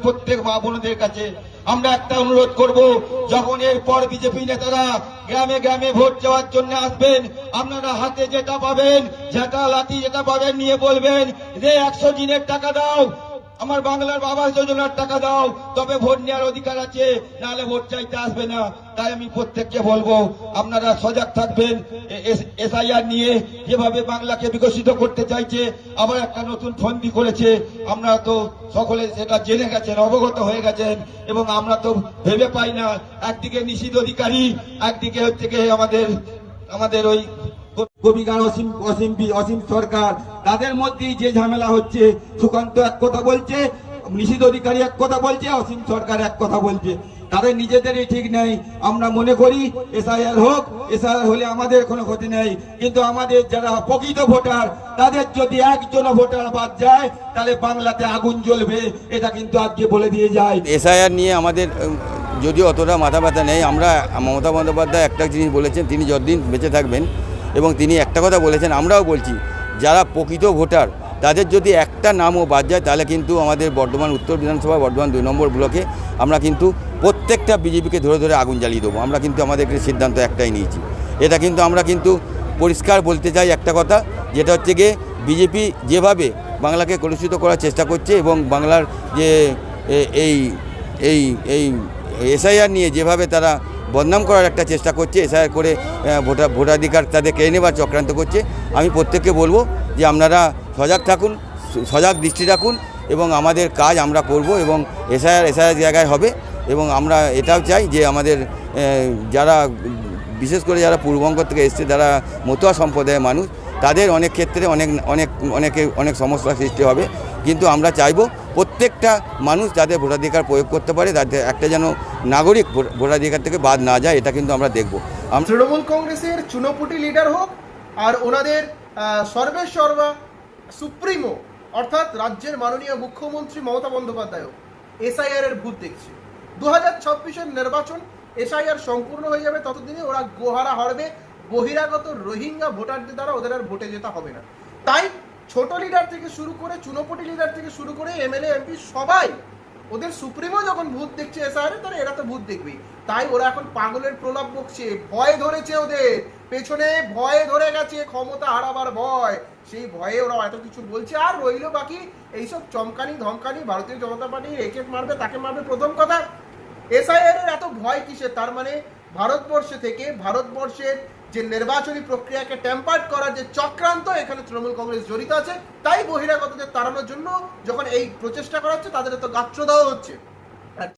প্রত্যেক মা বোনদের কাছে আমরা একটা অনুরোধ করব, যখন এরপর বিজেপি নেতারা গ্রামে গ্রামে ভোট চাওয়ার জন্য আসবেন, আপনারা হাতে যেটা পাবেন, যেটা লাঠি যেটা পাবেন নিয়ে বলবেন যে 100 দিনের টাকা দাও, আমার বাংলার আবাস যোজনার টাকা দাও, তবে ভোট নেওয়ার অধিকার আছে, নাহলে ভোট চাইতে আসবে না। তাই আমি প্রত্যেককে বলবো আপনারা সজাগ থাকবেন। এসআইআর নিয়ে যেভাবে বাংলাকে বিকশিত করতে চাইছে, আবার একটা নতুন ফন্দি করেছে, আমরা তো সকলে সেটা জেনে গেছেন, অবগত হয়ে গেছেন, এবং আমরা তো ভেবে পাই না, একদিকে নিশীথ অধিকারী, একদিকে হচ্ছে আমাদের ওই কবিগান অসীম সরকার, তাদের মধ্যেই যে ঝামেলা হচ্ছে। সুকান্ত এক কথা বলছে, নিশীথ অধিকারী এক কথা বলছে, অসীম সরকার এক কথা বলছে, তাদের নিজেদেরই ঠিক নেই। আমরা মনে করি এসআইআর হোক, এসআইআর হলে আমাদের কোনো ক্ষতি নেই, কিন্তু আমাদের যারা প্রকৃত ভোটার, তাদের যদি একজন ভোটার বাদ যায় তাহলে বাংলাতে আগুন জ্বলবে, এটা কিন্তু আজকে বলে দিয়ে যায়। এসআইআর নিয়ে আমাদের যদিও অতটা মাথা ব্যথা নেই। আমরা মমতা বন্দ্যোপাধ্যায় একটা জিনিস বলেছেন, তিনি যতদিন বেঁচে থাকবেন, এবং তিনি একটা কথা বলেছেন, আমরাও বলছি, যারা প্রকৃত ভোটার তাদের যদি একটা নামও বাদ যায় তাহলে কিন্তু আমাদের বর্ধমান উত্তর বিধানসভা, বর্ধমান 2 নম্বর ব্লকে আমরা কিন্তু প্রত্যেকটা বিজেপিকে ধরে ধরে আগুন জ্বালিয়ে দেবো। আমরা কিন্তু আমাদের সিদ্ধান্ত একটাই নিয়েছি। এটা কিন্তু আমরা কিন্তু পরিষ্কার বলতে চাই একটা কথা, যেটা হচ্ছে গিয়ে বিজেপি যেভাবে বাংলাকে কলুষিত করার চেষ্টা করছে, এবং বাংলার যে এই এই এই এসআইআর নিয়ে যেভাবে তারা বদনাম করার একটা চেষ্টা করছে, এসআইআর করে ভোটাধিকার তাদের কেড়ে নেবার চক্রান্ত করছে, আমি প্রত্যেককে বলবো যে আপনারা সজাগ থাকুন, সজাগ দৃষ্টি রাখুন, এবং আমাদের কাজ আমরা করব, এবং এসআইআর জায়গায় হবে। এবং আমরা এটাও চাই যে আমাদের যারা বিশেষ করে যারা পূর্ববঙ্গ থেকে এসছে, যারা মতুয়া সম্প্রদায়ের মানুষ, তাদের অনেক ক্ষেত্রে অনেক সমস্যার সৃষ্টি হবে, কিন্তু আমরা চাইব প্রত্যেকটা মানুষ যাতে ভোটাধিকার প্রয়োগ করতে পারে, তাদের একটা যেন নাগরিক ভোটাধিকার থেকে বাদ না যায়, এটা কিন্তু আমরা দেখব। তৃণমূল কংগ্রেসের চুনোপুটি লিডার হোক আর ওনাদের সর্বেসর্বা সুপ্রিমো অর্থাৎ রাজ্যের মাননীয় মুখ্যমন্ত্রী মমতা বন্দ্যোপাধ্যায় এসআইআর এর ভূত দেখছে। 2026-এর নির্বাচন এসআইআর সম্পূর্ণ হয়ে যাবে, ততদিনে ওরা গোহারা হারবে, বহিরাগত রোহিঙ্গা ভোটারদের দ্বারা ওদের আর ভোটে যেতে হবে না। তাই ছোট লিডার থেকে শুরু করে, চুনোপুটি লিডার থেকে শুরু করে এমএলএ এমপি সবাই ওদের সুপ্রিমো যখন ভূত দেখছে এসআইআর, তাহলে এরা তো ভূত দেখবেই। তাই ওরা এখন পাগলের প্রলাপ বকছে, ভয় ধরেছে, ওদের পেছনে ভয় ধরে গেছে, ক্ষমতা হারাবার ভয়, সেই ভয়ে ওরা এত কিছু বলছে। আর রইল বাকি এইসব চমকানি ধমকানি, ভারতীয় জনতা পার্টি একে মারবে তাকে মারবে। প্রথম কথা, এসআইআর এর এত ভয় কিসে? তার মানে ভারতবর্ষে থেকে ভারতবর্ষের যে নির্বাচনী প্রক্রিয়াকে ট্যাম্পার্ড করার যে চক্রান্ত, এখানে তৃণমূল কংগ্রেস জড়িত আছে। তাই বহিরাগতদের তাড়ানোর জন্য যখন এই প্রচেষ্টা করা হচ্ছে, তাদের তো গাত্র দেওয়া হচ্ছে।